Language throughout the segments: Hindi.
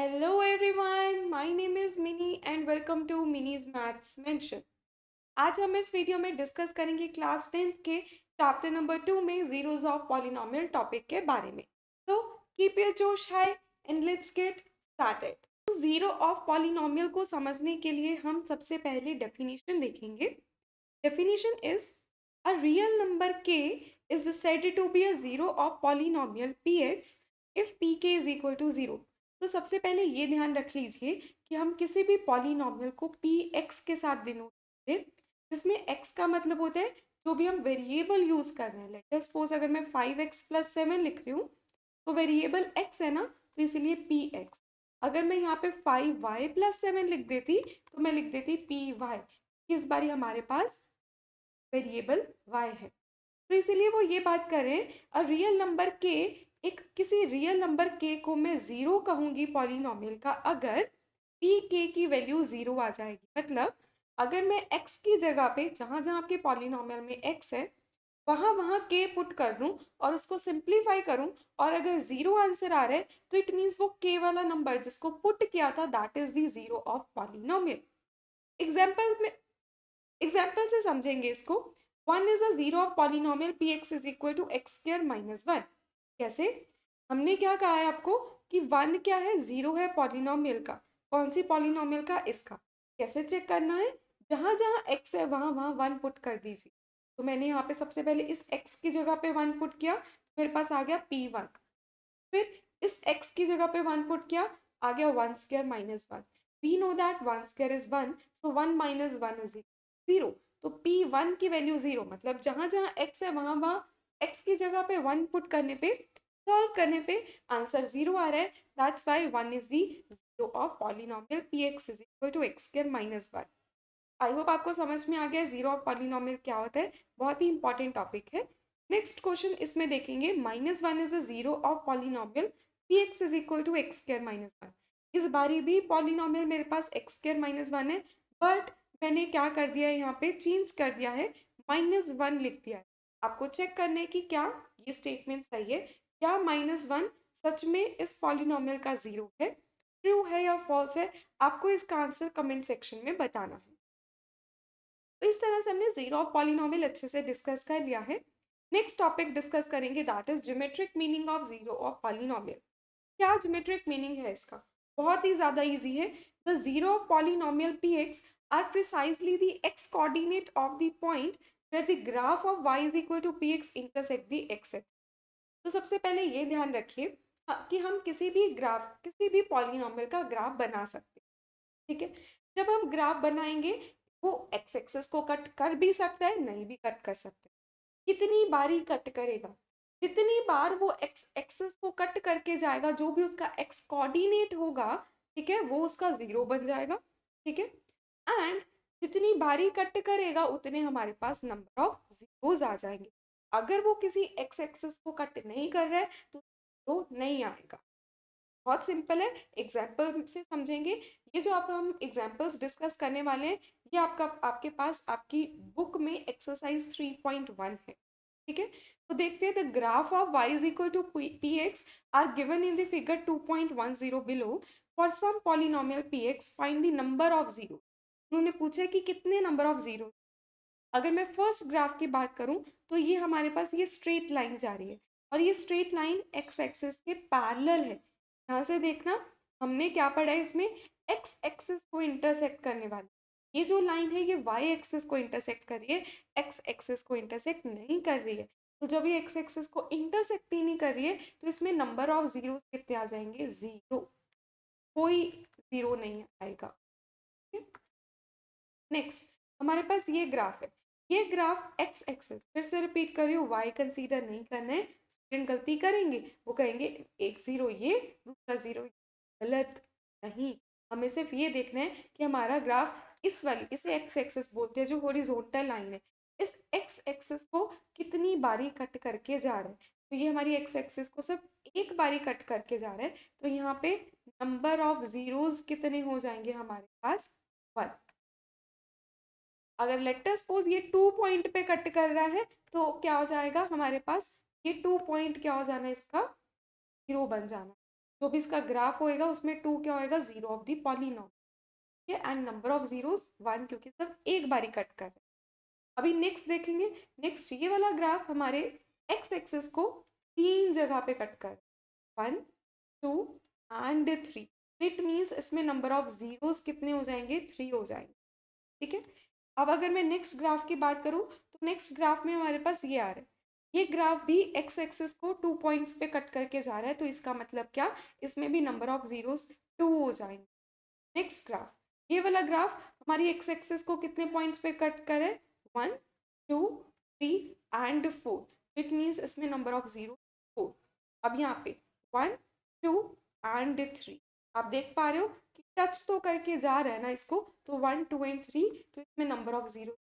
Hello everyone, my name is Minnie and welcome to Minnie's Maths Mention। आज हम इस वीडियो में डिस्कस करेंगे क्लास 10th के चैप्टर नंबर 2 में जीरोस ऑफ पॉलिनोमियल टॉपिक के बारे में। तो कीप योर जोश high and let's get started. तो जीरो ऑफ पॉलिनोमियल को समझने के लिए हम सबसे पहले डेफिनेशन देखेंगे। Definition is a real number k is said to be a zero of polynomial px if pk is equal to 0। तो सबसे पहले ये ध्यान रख लीजिए कि हम किसी भी पॉलिनोमियल को px के साथ डिनोट करते हैं, जिसमें x का मतलब होता है जो भी हम वेरिएबल यूज कर रहे हैं। लेट अस सपोज अगर मैं 5x + 7 लिख रही हूँ तो वेरिएबल x है ना, तो इसीलिए px। अगर मैं यहाँ पे 5y + 7 लिख देती तो मैं लिख देती py। इस बारी हमारे पास वेरिएबल y है, तो इसीलिए वो ये बात कर रहे हैं अ रियल नंबर k, एक किसी रियल नंबर k को मैं जीरो कहूंगी पॉलिनोमियल का अगर pk की वैल्यू जीरो आ जाएगी। मतलब अगर मैं x की जगह पे जहां जहां आपके पॉलिनोमियल में x है वहां वहां k पुट कर दूं और उसको सिंप्लीफाई करूं और अगर जीरो आंसर आ रहा है तो इट मीन्स वो k वाला नंबर जिसको पुट किया था that is the zero of polynomial. Example में एग्जाम्पल से समझेंगे इसको। One is a zero of polynomial P X is equal to X square -1। कैसे? हमने क्या कहा है आपको कि वन क्या है, जीरो है पॉलिनोमियल का। कौन सी पॉलिनोमियल का? इसका। कैसे चेक करना है? जहां जहां एक्स है वहां वहां वन पुट कर दीजिए। तो मैंने यहाँ पे सबसे पहले इस एक्स की जगह पे वन पुट किया, मेरे पास आ गया p1। फिर इस x की जगह पे वन पुट किया, आ गया one square -1। We know that one square is one, so one minus one is zero. तो p1 की वैल्यू जीरो, मतलब जहां जहां x है वहां वहां x की जगह पे वन पुट करने पे, सॉल्व करने पे आंसर जीरो आ रहा है। That's why one is the zero of polynomial px is equal to X square -1। I hope आपको समझ में आ गया जीरो ऑफ पॉलिनोमियल क्या होता है, बहुत ही इंपॉर्टेंट टॉपिक है। नेक्स्ट क्वेश्चन इसमें देखेंगे -1 is a zero of polynomial P X is equal to X square -1। इस बारी भी पॉलिनोमियल मेरे पास एक्स स्क्र -1 है, बट मैंने क्या कर दिया है, यहाँ पे चेंज कर दिया है, -1 लिख दिया है। आपको चेक करने की क्या ये स्टेटमेंट सही है, क्या -1 सच में इस पॉलिनोमियल का जीरो है, ट्रू है या फॉल्स है। आपको इसका आंसर कमेंट सेक्शन में बताना है। तो इस तरह से हमने जीरो ऑफ पॉलिनोमियल अच्छे से डिस्कस कर लिया है। नेक्स्ट टॉपिक डिस्कस करेंगे that is geometric meaning of zero of polynomial. क्या ज्योमेट्रिक मीनिंग है इसका? बहुत ही ज्यादा इजी है। The zero of polynomial px are precisely the x coordinate of the point where the graph of y is equal to px intersect the x axis. तो सबसे पहले ये ध्यान रखिए कि हम किसी भी पॉलिनोमियल का ग्राफ बना सकते हैं। ठीक है, जब हम ग्राफ बनाएंगे वो एक्स एक्सेस को कट कर भी सकता है, नहीं भी कट कर सकता है। कितनी बारी कट करेगा, जितनी बार वो एक्स एक्सेस को कट करके जाएगा जो भी उसका एक्स कोऑर्डिनेट होगा, ठीक है, वो उसका जीरो बन जाएगा। ठीक है, एंड जितनी बारी कट करेगा उतने हमारे पास नंबर ऑफ जीरोस आ जाएंगे। अगर वो किसी एक्स एक्सेस को कट नहीं कर रहा है तो जीरो नहीं आएगा। बहुत सिंपल है, एग्जाम्पल से समझेंगे। ये जो आप हम एग्जाम्पल्स डिस्कस करने वाले हैं ये आपके पास आपकी बुक में एक्सरसाइज 3.1 है। ठीक है, तो देखते हैं the graph of y is equal to px are given in the figure 2.10 below. For some polynomial px find the number of zero. उन्होंने पूछा कि कितने नंबर ऑफ जीरो। अगर मैं फर्स्ट ग्राफ की बात करूं तो ये हमारे पास ये स्ट्रेट लाइन जा रही है और ये स्ट्रेट लाइन एक्स एक्सिस के पैरेलल है। यहाँ से देखना, हमने क्या पढ़ा है इसमें, एक्स एक्सिस को इंटरसेक्ट करने वाली ये जो लाइन है ये वाई एक्सिस को इंटरसेक्ट कर रही है, एक्स एक्सिस को इंटरसेक्ट नहीं कर रही है। तो जब ये एक्स एक्सिस को इंटरसेक्ट ही नहीं कर रही है तो इसमें नंबर ऑफ जीरो कितने आ जाएंगे, जीरो। कोई जीरो नहीं आएगा। नेक्स्ट हमारे पास ये ग्राफ है, ये ग्राफ एक्स एक्सिस, फिर से रिपीट कर रही हूँ, वाई कंसीडर नहीं करना है। स्टूडेंट गलती करेंगे, वो कहेंगे एक जीरो ये दूसरा जीरो, गलत नहीं। हमें सिर्फ ये देखना है कि हमारा ग्राफ इस वाली, इसे एक्स एक्सिस बोलते हैं जो हॉरिजॉन्टल लाइन है, इस एक्स एक्सिस को कितनी बारी कट करके जा रहा है। तो ये हमारी एक्स एक्सिस को सिर्फ एक बारी कट करके जा रहा है, तो यहाँ पे नंबर ऑफ जीरोस कितने हो जाएंगे हमारे पास, 1। अगर लेट अस सपोज ये 2 पॉइंट पे कट कर रहा है तो क्या हो जाएगा हमारे पास, ये 2 पॉइंट क्या हो जाना है, इसका जीरो बन जाना। जो भी इसका ग्राफ होएगा उसमें 2 क्या होएगा, 0 ऑफ द पॉलीनॉमियल। ठीक है, एंड नंबर ऑफ जीरोस 1, क्योंकि सब एक बारी कट कर रहे हैं। अभी नेक्स्ट देखेंगे। नेक्स्ट ये वाला ग्राफ हमारे एक्स एक्सिस को 3 जगह पे कट कर, 1 2 एंड 3। इट मीन्स इसमें नंबर ऑफ जीरोस कितने हो जाएंगे, 3 हो जाएंगे। ठीक है, अब अगर मैं नेक्स्ट ग्राफ की बात करूं तो नेक्स्ट ग्राफ में हमारे पास ये आ रहा है। ये ग्राफ भी एक्स एक्सिस को 2 पॉइंट्स पे कट करके जा रहा है, तो इसका मतलब क्या, इसमें भी नंबर ऑफ जीरोस 2 हो जाएंगे। नेक्स्ट ग्राफ, ये वाला ग्राफ हमारी एक्स एक्सिस को कितने पॉइंट्स पे कट करे, 1 2 3 एंड 4। इट मीन्स इसमें नंबर ऑफ जीरो 4। अब यहाँ पे 1 2 एंड 3, आप देख पा रहे हो कि टच तो करके जा रहा है ना इसको, तो 1 2 एंड 3, तो इसमें number of zero.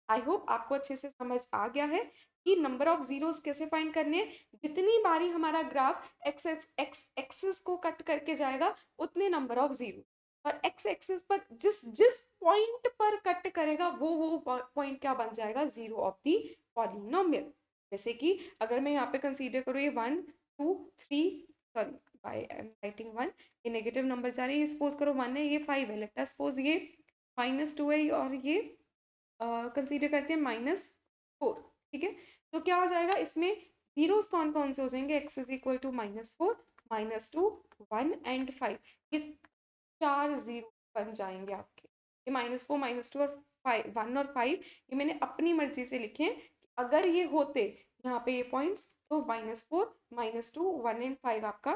I hope आपको अच्छे से समझ आ गया है कि नंबर ऑफ जीरोस कैसे फाइंड करने हैं। जितनी बारी हमारा ग्राफ एक्स एक्स एक्सिस को कट करके जाएगा उतने नंबर ऑफ जीरो, और एक्स एक्सिस पर जिस जिस पॉइंट पर कट करेगा वो पॉइंट क्या बन जाएगा, जीरो ऑफ दी पॉलिनोमियल। जैसे कि अगर मैं यहाँ पे कंसीडर करूँ ये 1 2 3, sorry by I am writing 1, ये नेगेटिव नंबर जा रही है, सपोज करो 1 है, ये 5 है, लेट अस सपोज ये -2 है और ये कंसीडर करते हैं -4। ठीक है, तो क्या हो जाएगा इसमें, जीरोस कौन कौन से हो जाएंगे, x is equal to -4 -2 1 and 5, ये 4 जीरो बन जाएंगे आपके। ये -4 -2 और 5, 1 और 5 ये मैंने अपनी मर्जी से लिखे हैं। अगर ये होते यहाँ पे ये पॉइंट्स, तो -4 -2 1 एंड 5 आपका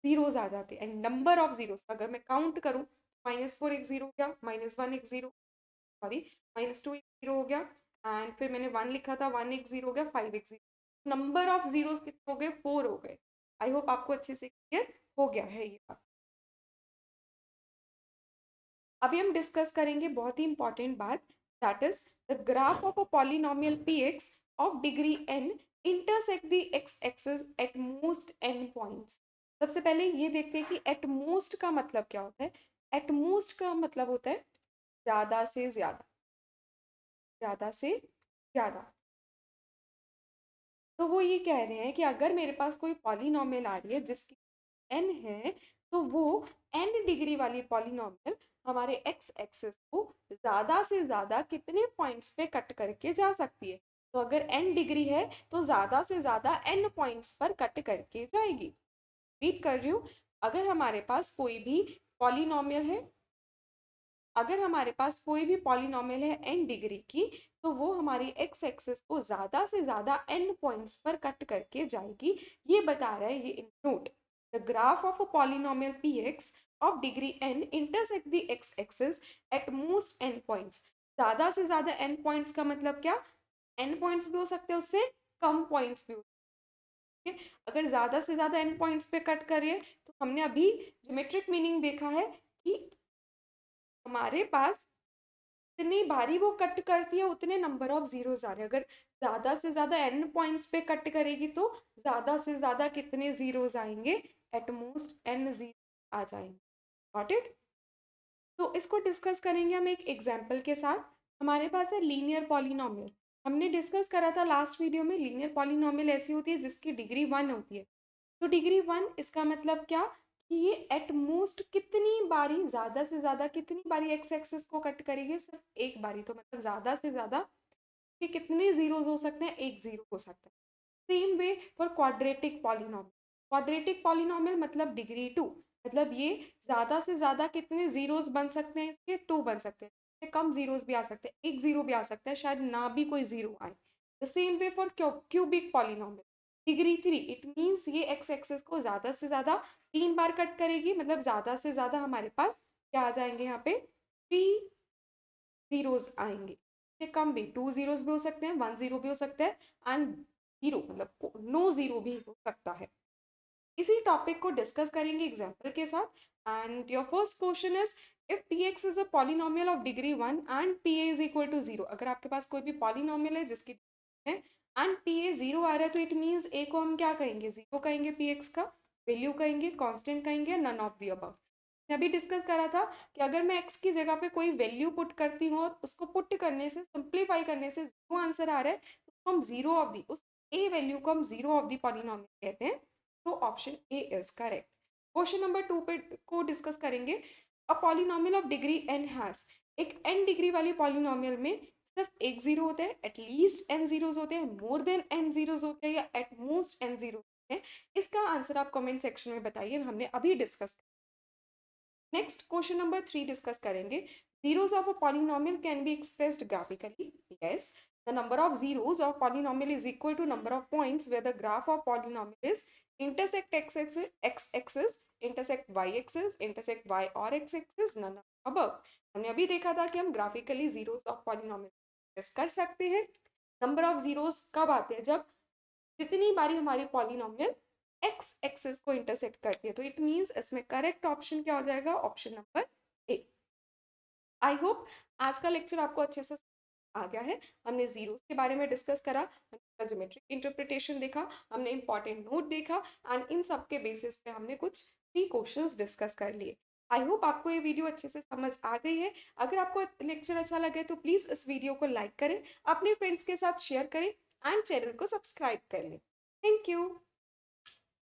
जीरोस आ जाते। एंड नंबर ऑफ जीरोस अगर मैं काउंट करूँ, -4 एक जीरो हो गया, -1 एक जीरो, सॉरी -2 एक जीरो हो गया, एंड फिर मैंने 1 लिखा था, 1 एक जीरो हो गया, 5 एक जीरो, नंबर ऑफ जीरोस कितने हो गए, 4 हो गए। आई होप आपको अच्छे से क्लियर हो गया है ये बात। अभी हम डिस्कस करेंगे बहुत ही इंपॉर्टेंट बात, that is the graph of a polynomial px of degree n intersect the x axis at most n points. सबसे पहले ये देखते हैं कि एट मोस्ट का मतलब क्या होता है। एट मोस्ट का मतलब होता है ज्यादा से ज्यादा, ज्यादा से ज्यादा। तो वो ये कह रहे हैं कि अगर मेरे पास कोई पॉलिनोमियल आ रही है जिसकी n है, तो वो n डिग्री वाली पॉलिनोमियल हमारे x एक्सिस को ज्यादा से ज्यादा कितने पॉइंट्स पे कट करके जा सकती है। तो अगर n डिग्री है तो ज्यादा से ज्यादा n पॉइंट्स पर कट करके जाएगी। रिपीट कर रही हूँ, अगर हमारे पास कोई भी पॉलिनोमियल है, अगर हमारे पास कोई भी पॉलिनोमियल है n डिग्री की, तो वो हमारी x एक्सिस को ज्यादा से ज्यादा n पॉइंट्स पर कट करके जाएगी। ये बता रहा है ये note, the graph of a polynomial px of degree n intersect the x axis at most n points. ज्यादा से ज्यादा n पॉइंट्स का मतलब क्या, n पॉइंट्स भी हो सकते हैं, उससे कम पॉइंट्स भी हो सकते हैं। अगर ज्यादा से ज्यादा n पॉइंट्स पे कट करिए, तो हमने अभी ज्योमेट्रिक मीनिंग देखा है कि हमारे पास जितनी बारी वो कट करती है उतने नंबर ऑफ जीरोस आ रहे हैं। अगर ज्यादा से ज्यादा n पॉइंट्स पे कट करेगी तो ज्यादा से ज्यादा कितने जीरोस आएंगे, एट मोस्ट n जीरो आ जाएंगे। Got it. तो इसको डिस्कस करेंगे हम एक एग्जांपल के साथ। हमारे पास है लीनियर पॉलिनोमियल। हमने डिस्कस करा था लास्ट वीडियो में, लीनियर पॉलिनोमियल ऐसी होती है जिसकी डिग्री 1 होती है। तो डिग्री 1 इसका मतलब क्या, कि ये एट मोस्ट कितनी बारी, ज्यादा से ज्यादा कितनी बारी एक्स एक्सिस को कट करेगी, सिर्फ एक बारी। तो मतलब ज्यादा से ज्यादा कि कितने जीरोस हो सकते हैं, एक जीरो हो सकता है। Same way for quadratic polynomial. Quadratic polynomial मतलब डिग्री 2, मतलब ये ज्यादा से ज्यादा कितने जीरोस बन सकते हैं, इसके 2 बन सकते हैं। इससे कम जीरोस भी आ सकते हैं, एक जीरो भी आ सकता है, शायद ना भी कोई जीरो आए। The same way for cubic polynomial, degree 3, it means ये एक्स एक्सिस को ज्यादा से ज्यादा 3 बार कट करेगी, मतलब ज्यादा से ज्यादा हमारे पास क्या आ जाएंगे, यहाँ पे 3 जीरोस आएंगे। इससे कम भी 2 जीरोस भी हो सकते हैं, 1 जीरो भी हो सकता है, एंड जीरो मतलब नो जीरो भी हो सकता है। इसी टॉपिक को डिस्कस करेंगे एग्जाम्पल के साथ। And your first question is, if px is a polynomial of degree 1 and pa is equal to 0। अगर आपके पास कोई भी पॉलिनोमियल है जिसकी है एंड pa 0 आ रहा है, तो इट मीन्स a को हम क्या कहेंगे, 0 कहेंगे, px का वैल्यू कहेंगे, कांस्टेंट कहेंगे, नन ऑफ द अबव। अभी डिस्कस करा था कि अगर मैं x की जगह पे कोई वैल्यू पुट करती हूँ और उसको पुट करने से, सिंप्लीफाई करने से जीरो आंसर आ रहा है, तो हम जीरो ऑफ दी उस a वैल्यू को हम जीरो ऑफ दी पॉलिनोमियल कहते हैं। So option A is correct. Question number 2 पे को डिस्कस करेंगे। A polynomial of degree n has, एक एन डिग्री वाली पॉलिनोमियल में सिर्फ एक जीरो होता है, एटलीस्ट एन जीरोस होते हैं, मोर देन एन जीरोस होते हैं, या एट मोस्ट एन जीरो होते हैं। इसका आंसर आप कमेंट सेक्शन में बताइए, हमने अभी discuss. Next question number 3 discuss करेंगे। Zeros of a polynomial can be expressed graphically. Yes, the number of zeros of polynomial is equal to number of points where the graph of polynomial is intersect x axis, intersect y axis, intersect y or x axis, none of above. हमने अभी देखा था कि हम graphically zeros of polynomial express कर सकते हैं। नंबर ऑफ जीरोस कब आते हैं? जब जितनी बारी हमारी पॉलिनोमियल एक्स एक्सिस को इंटरसेक्ट करती है। तो इट मींस इसमें करेक्ट ऑप्शन क्या हो जाएगा? Option number A. I hope आज का लेक्चर आपको अच्छे से आ गया है। हमने जीरोस के बारे में डिस्कस करा, हमने ज्योमेट्रिक इंटरप्रिटेशन देखा, हमने इंपॉर्टेंट नोट देखा, एंड इन सब के बेसिस पे हमने कुछ 3 क्वेश्चंस डिस्कस कर लिए। आई होप आपको ये वीडियो अच्छे से समझ आ गई है। अगर आपको लेक्चर अच्छा लगे तो प्लीज़ इस वीडियो को लाइक करें, अपने फ्रेंड्स के साथ शेयर करें, एंड चैनल को सब्सक्राइब कर लें। Thank you.